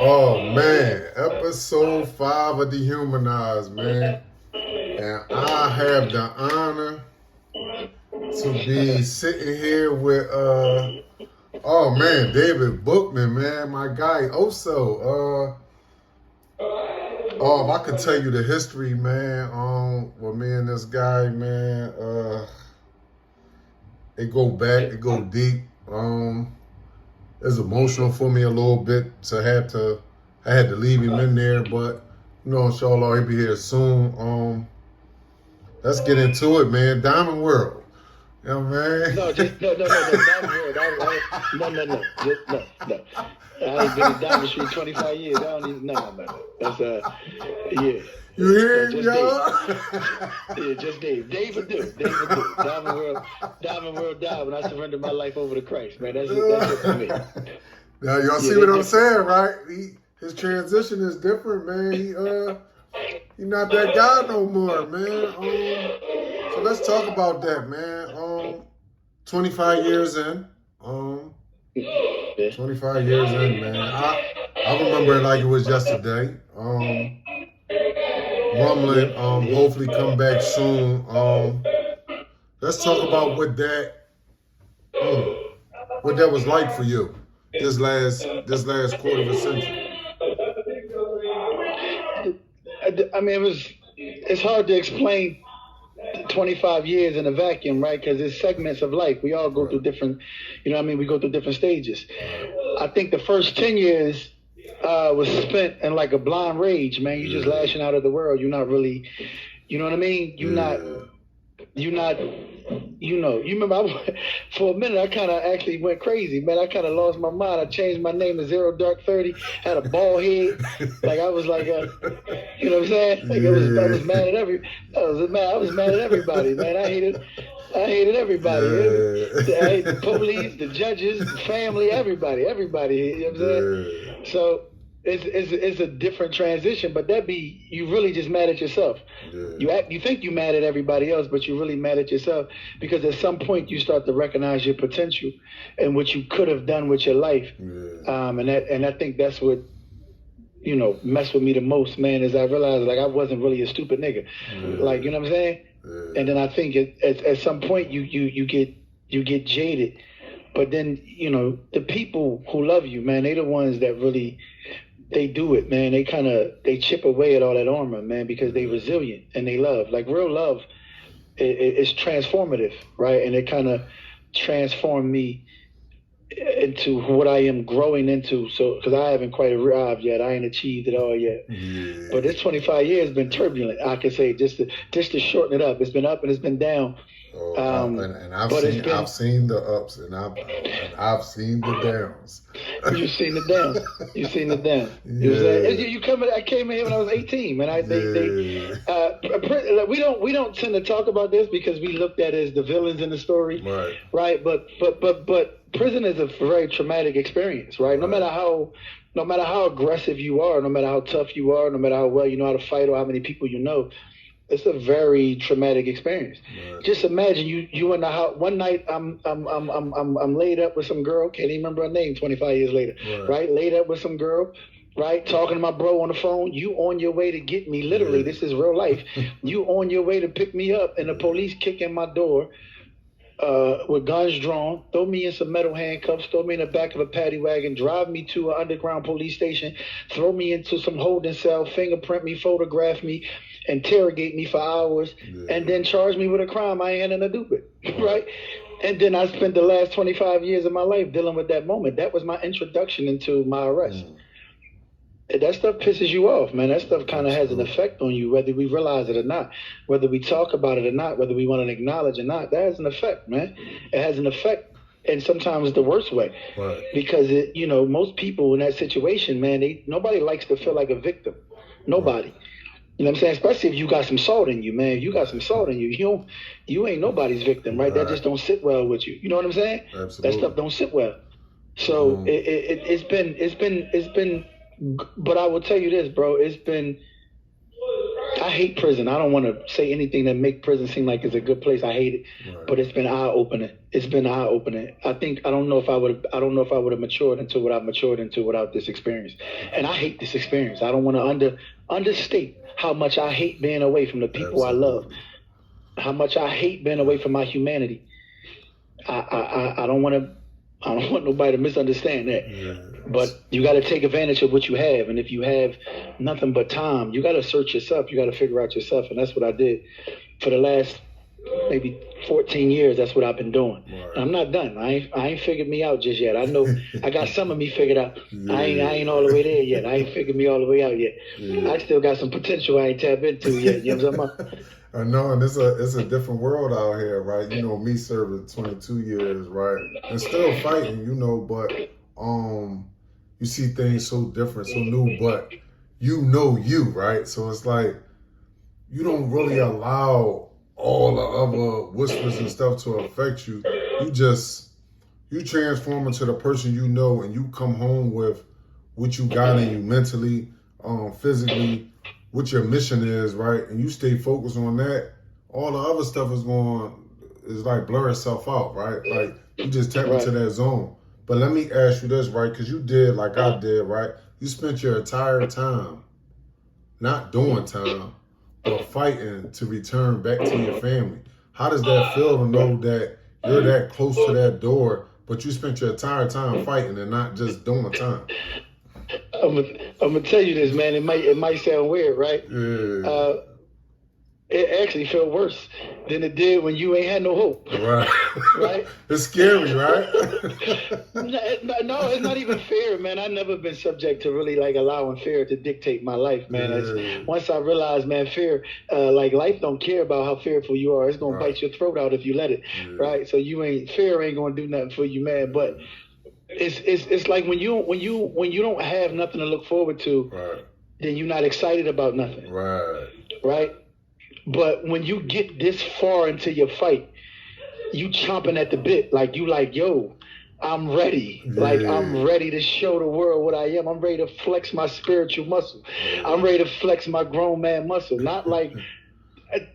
Oh man, episode 5 of Dehumanized, man. And I have the honor to be sitting here with oh man, David Bookman, man, my guy Oso. Oh, if I could tell you the history, man, with me and this guy, man, it go back, it go deep. It's emotional for me a little bit I had to leave him in there, but inshallah he'll be here soon. Let's get into it, man. Diamond World. You know what I mean? Diamond World. No. I ain't been in Diamond Street 25 years. I don't even know. That's yeah. You hear him, just y'all? Yeah, just Dave. David do. Diamond World died when I surrendered my life over to Christ, man. That's it for me. Now y'all see what I'm saying, right? His transition is different, man. He not that guy no more, man. So let's talk about that, man. 25 years in. 25 years in, man. I remember it like it was yesterday. Rumbling, hopefully come back soon. Let's talk about what that was like for you this last quarter of a century. I mean, it's hard to explain 25 years in a vacuum, right? Because it's segments of life. We all go through different, we go through different stages. I think the first 10 years was spent in like a blind rage, man. You're just lashing out at the world. You're not really, you know what I mean? You remember for a minute I kind of actually went crazy, man. I kind of lost my mind. I changed my name to Zero Dark 30, had a bald head. Like I was like, you know what I'm saying? Like I was mad at I was mad at everybody, man. I hated everybody. I hate the police, the judges, the family, everybody. You know what I'm saying? So it's a different transition, but you really just mad at yourself. You think you mad at everybody else, but you're really mad at yourself because at some point you start to recognize your potential and what you could have done with your life. And I think that's what messed with me the most, man, is I realized like I wasn't really a stupid nigga. Like, you know what I'm saying? And then I think at some point you get jaded. But then, the people who love you, man, they the ones that really, they do it, man. They chip away at all that armor, man, because they resilient and they love. Like real love is transformative, right? And it kind of transformed me into what I am growing into. So, because I haven't quite arrived yet. I ain't achieved it all yet. But this 25 years has been turbulent, I can say, just to shorten it up. It's been up and it's been down. And I've seen the ups and I've seen the downs. You've seen the downs. You've seen the downs. I came in here when I was 18, man. We don't tend to talk about this because we looked at it as the villains in the story, right? But prison is a very traumatic experience, right? No matter how aggressive you are, no matter how tough you are, no matter how well you know how to fight or how many people you know, it's a very traumatic experience. Just imagine you in the house one night. I'm laid up with some girl. Can't even remember her name. 25 years later, right? Laid up with some girl, right? Talking to my bro on the phone. You on your way to get me? Literally, this is real life. You on your way to pick me up, and the police kick in my door with guns drawn, throw me in some metal handcuffs, throw me in the back of a paddy wagon, drive me to an underground police station, throw me into some holding cell, fingerprint me, photograph me, interrogate me for hours, and then charge me with a crime I ain't had nothing to do with, right? And then I spent the last 25 years of my life dealing with that moment. That was my introduction into my arrest. That stuff pisses you off, man. That stuff kind of has an effect on you, whether we realize it or not, whether we talk about it or not, whether we want to acknowledge or not. That has an effect, man. It has an effect, and sometimes the worst way, because most people in that situation, man, nobody likes to feel like a victim. Nobody. You know what I'm saying? Especially if you got some salt in you, man. You got some salt in you. You ain't nobody's victim, right? That just don't sit well with you. You know what I'm saying? Absolutely. That stuff don't sit well. So it's been. But I will tell you this, bro. It's been I hate prison. I don't want to say anything that make prison seem like it's a good place. I hate it, but it's been eye opening. It's been eye opening. I don't know if I would have matured into what I've matured into without this experience. And I hate this experience. I don't want to understate how much I hate being away from the people I love. How much I hate being away from my humanity. I don't want nobody to misunderstand that. Yeah. But you got to take advantage of what you have. And if you have nothing but time, you got to search yourself. You got to figure out yourself. And that's what I did for the last maybe 14 years. That's what I've been doing. Right. And I'm not done. I ain't figured me out just yet. I know I got some of me figured out. Yeah. I ain't all the way there yet. I ain't figured me all the way out yet. Yeah. I still got some potential I ain't tapped into yet. You know what I'm talking about? I know, and it's a different world out here, right? You know, me serving 22 years, right? And still fighting, you know, but you see things so different, so new, but you know you, right? So it's like you don't really allow all the other whispers and stuff to affect you. You transform into the person you know, and you come home with what you got in you mentally, physically, what your mission is, right? And you stay focused on that. All the other stuff is like blur itself out, right? Like you just tap into that zone. But let me ask you this, right? Because you did like I did, right? You spent your entire time not doing time, but fighting to return back to your family. How does that feel to know that you're that close to that door, but you spent your entire time fighting and not just doing time? I'm gonna tell you this, man. It might sound weird, right? Yeah. It actually felt worse than it did when you ain't had no hope. Right. Right? It's scary, right? No, it's not even fear, man. I've never been subject to really like allowing fear to dictate my life, man. Yeah. Once I realized, man, fear, like life don't care about how fearful you are. It's gonna bite your throat out if you let it. Yeah. Right? So fear ain't gonna do nothing for you, man. But it's like when you don't have nothing to look forward to, then you're not excited about nothing. Right? But when you get this far into your fight, you chomping at the bit, like you like, yo, I'm ready. Yeah. Like I'm ready to show the world what I am. I'm ready to flex my spiritual muscle. I'm ready to flex my grown man muscle. Not like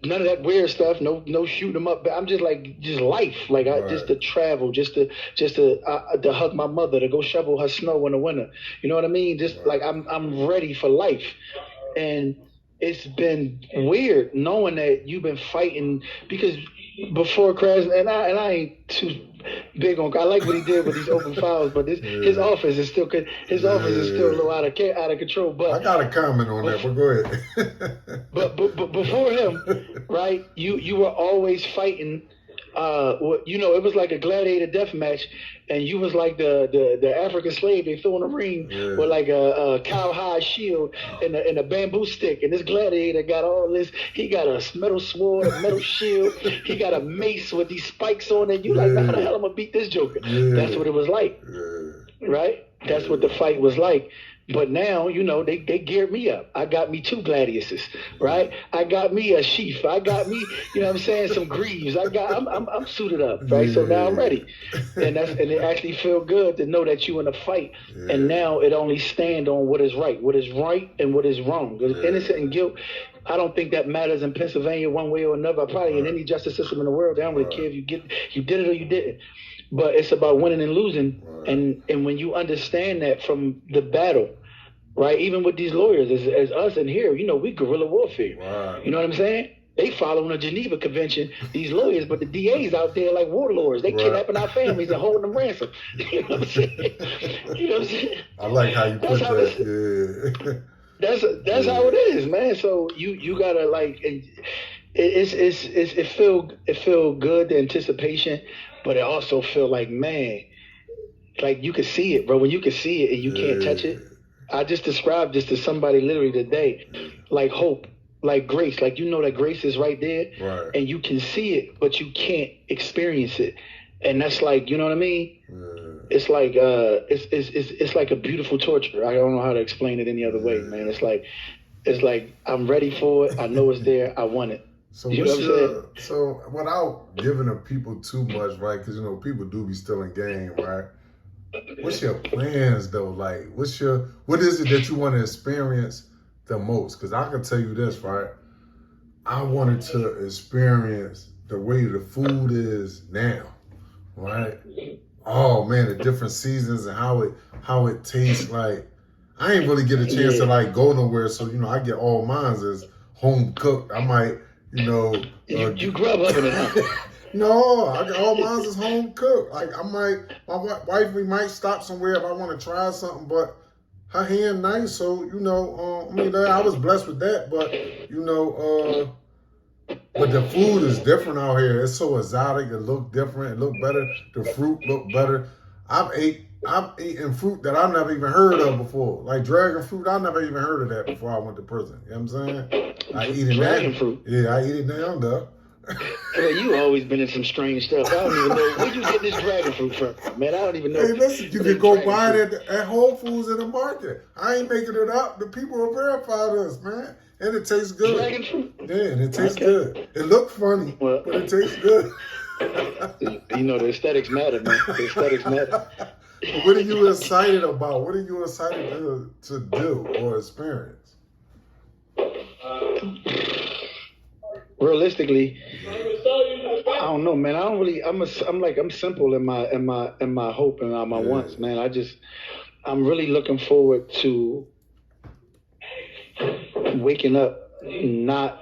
none of that weird stuff. No shoot 'em up. I'm just like life. Like just to travel, just to hug my mother, to go shovel her snow in the winter. You know what I mean? Just like I'm ready for life. And it's been weird knowing that you've been fighting, because before Crash, and I ain't too big on. I like what he did with these open files, but his office is still a little out of control. But I got a comment on that, but go ahead. but before him, right? You were always fighting. It was like a gladiator death match, and you was like the African slave they threw in the ring with like a cowhide shield and a bamboo stick, and this gladiator got all this. He got a metal sword, a metal shield. He got a mace with these spikes on it. You like, how the hell I'm gonna beat this joker? That's what it was like, right? That's what the fight was like. But now, they geared me up. I got me 2 gladiuses, right? I got me a sheath. I got me, some greaves. I'm suited up, right? So now I'm ready. And it actually feel good to know that you in a fight. Yeah. And now it only stand on what is right and what is wrong. Because innocent and guilt, I don't think that matters in Pennsylvania one way or another. Probably in any justice system in the world, they don't really care if you did it or you didn't. But it's about winning and losing. Right. And when you understand that from the battle, right, even with these lawyers, as us in here, we guerrilla warfare. Right. You know what I'm saying? They following the Geneva Convention, these lawyers, but the DAs out there like warlords. They kidnapping our families and holding them ransom. You know what I'm saying? I like how you put that. Yeah. That's how it is, man. So you gotta like, it feel good, the anticipation, but it also feel like, man, like you could see it, bro. When you can see it and you can't touch it. I just described this to somebody literally today, like hope, like grace, like that grace is right there, and you can see it, but you can't experience it, and that's like, you know what I mean? It's like it's like a beautiful torture. I don't know how to explain it any other way, man. It's like I'm ready for it. I know it's there. I want it. So so without giving the people too much, right? Because people do be still in game, right? What's your plans though? Like, what is it that you want to experience the most? Because I can tell you this, right? I wanted to experience the way the food is now, right? Oh man, the different seasons and how it tastes. Like I ain't really get a chance to like go nowhere, so I get all mine as home cooked. I might, you grub up in it, huh? No, I got all mine is home cooked. Like my wife, we might stop somewhere if I want to try something, but her hand nice, so I was blessed with that, but but the food is different out here. It's so exotic. It look different. It look better. The fruit look better. I've eaten fruit that I never even heard of before. Like dragon fruit, I never even heard of that before I went to prison. You know what I'm saying? I eat it dragon now. Fruit. Yeah, I eat it now, though. Well, you always been in some strange stuff. I don't even know where you get this dragon fruit from, man. I don't even know. Hey, listen, you can go buy it at Whole Foods in the market. I ain't making it up. The people will verify this, man. And it tastes good. Dragon fruit? Yeah, and it tastes good. It looks funny, but it tastes good. The aesthetics matter, man. The aesthetics matter. What are you excited about? What are you excited to do or experience? Realistically, I don't know, man. I don't really. I'm simple in my hope and my wants, man. I'm really looking forward to waking up not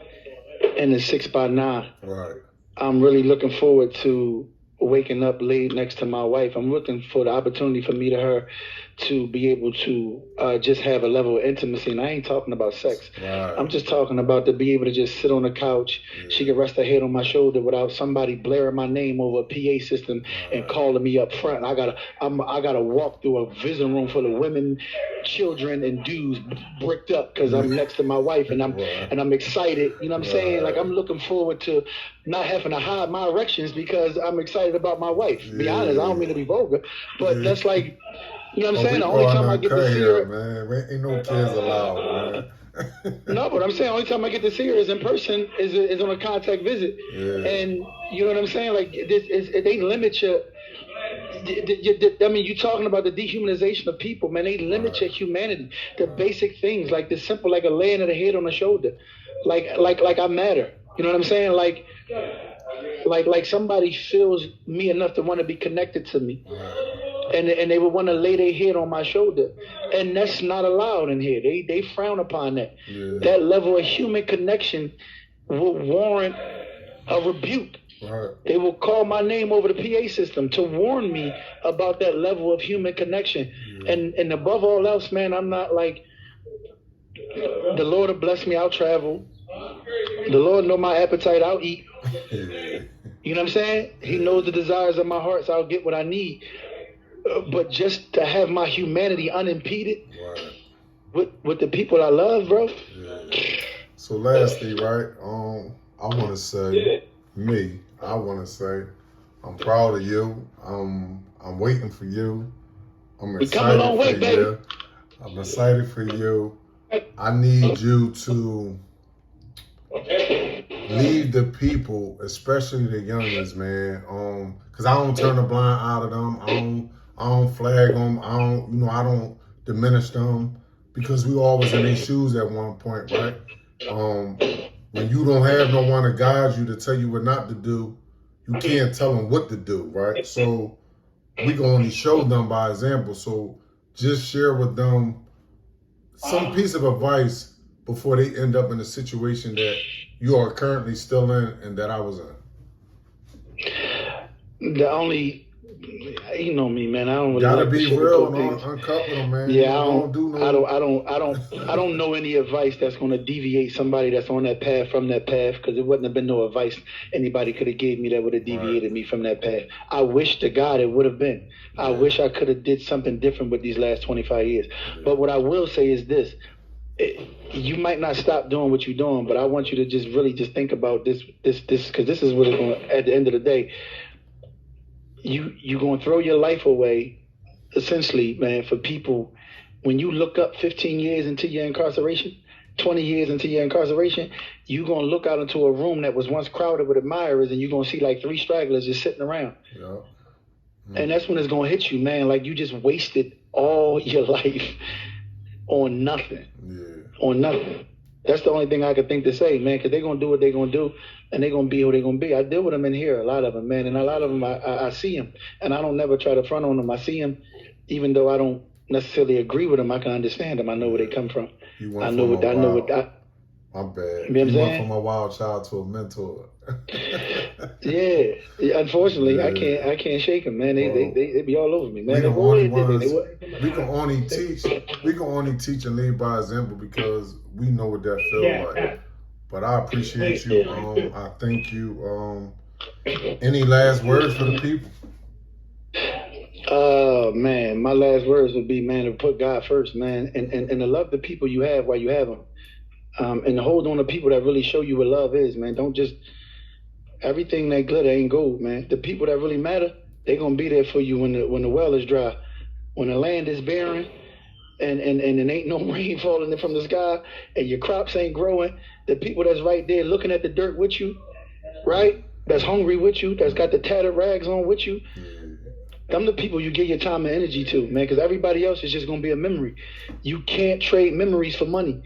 in the 6x9. Right. I'm really looking forward to waking up laid next to my wife. I'm looking for the opportunity for me to her to be able to just have a level of intimacy. And I ain't talking about sex. Right. I'm just talking about to be able to just sit on the couch. Yeah. She can rest her head on my shoulder without somebody blaring my name over a PA system and calling me up front. I gotta walk through a visiting room full of women, children, and dudes bricked up because I'm next to my wife and I'm excited. You know what I'm saying? Like I'm looking forward to not having to hide my erections because I'm excited about my wife. To be honest, I don't mean to be vulgar, but that's like. You know what I'm saying? The only time I get to see her, man, ain't no kids allowed, man. No, but I'm saying the only time I get to see her is in person, is on a contact visit, and you know what I'm saying? Like they limit your. I mean, you talking about the dehumanization of people, man. They limit your humanity, the basic things like the simple, like a laying of the head on the shoulder, like I matter. You know what I'm saying? Like somebody feels me enough to want to be connected to me. And they would want to lay their head on my shoulder. And that's not allowed in here. They frown upon that. Yeah. That level of human connection will warrant a rebuke. Right. They will call my name over the PA system to warn me about that level of human connection. Yeah. And above all else, man, I'm not like, the Lord will bless me, I'll travel. The Lord know my appetite, I'll eat. You know what I'm saying? He knows the desires of my heart, so I'll get what I need. But just to have my humanity unimpeded with the people I love, bro. Yeah. So lastly, right, I want to say, I'm proud of you. I'm waiting for you. I'm excited for you. I'm excited for you. I need you to lead the people, especially the youngest, man. Cause I don't turn a blind eye to them. I don't flag them. I don't diminish them because we all was in their shoes at one point, right? When you don't have no one to guide you to tell you what not to do, you can't tell them what to do, right? So we can only show them by example. So just share with them some piece of advice before they end up in a situation that you are currently still in and that I was in. The only, you know me, man. I don't really gotta be real and uncut with them, man. Yeah, I don't know any advice that's gonna deviate somebody that's on that path from that path, because it wouldn't have been no advice anybody could have gave me that would have deviated me from that path. I wish to God it would have been. I wish I could have did something different with these last 25 years. But what I will say is this. You might not stop doing what you're doing, but I want you to just really just think about this, because this is what it's going to, at the end of the day, you're going to throw your life away, essentially, man, for people. When you look up 15 years into your incarceration, 20 years into your incarceration, you're going to look out into a room that was once crowded with admirers, and you're going to see like 3 stragglers just sitting around. Yeah. Mm-hmm. And that's when it's going to hit you, man. Like you just wasted all your life on nothing. Yeah. On nothing. That's the only thing I could think to say, man, because they're going to do what they're going to do, and they're going to be who they're going to be. I deal with them in here, a lot of them, man, and a lot of them, I see them, and I don't never try to front on them. I see them, even though I don't necessarily agree with them, I can understand them. I know where they come from. I know what my bad. You know you went from a wild child to a mentor. Yeah, unfortunately, I can't shake them, man. They be all over me, man. We can only teach and lead by example because we know what that feels like. But I appreciate you. I thank you. Any last words for the people? Man, my last words would be, man, to put God first, man, and to love the people you have while you have them, and to hold on to people that really show you what love is, man. Don't just everything that glitter ain't gold, man. The people that really matter, they're gonna be there for you when the well is dry, when the land is barren, and it ain't no rain falling from the sky, and your crops ain't growing. The people that's right there looking at the dirt with you, right? That's hungry with you, that's got the tattered rags on with you. Them the people you give your time and energy to, man, because everybody else is just going to be a memory. You can't trade memories for money.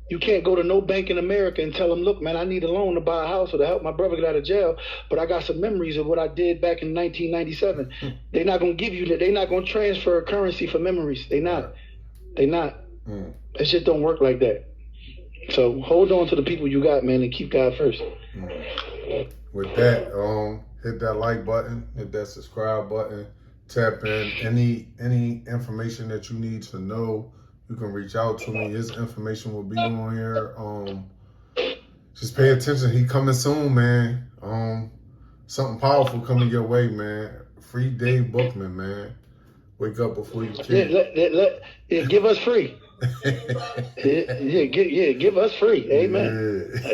You can't go to no bank in America and tell them, look, man, I need a loan to buy a house or to help my brother get out of jail, but I got some memories of what I did back in 1997. They're not going to give you that. They're not going to transfer currency for memories. They're not. It just don't work like that. So hold on to the people you got, man, and keep God first. With that, hit that like button, hit that subscribe button. Tap in any information that you need to know. You can reach out to me. His information will be on here. Just pay attention. He coming soon, man. Something powerful coming your way, man. Free Dave Bookman, man. Wake up before you can. Give us free. Give us free. Amen. Yeah.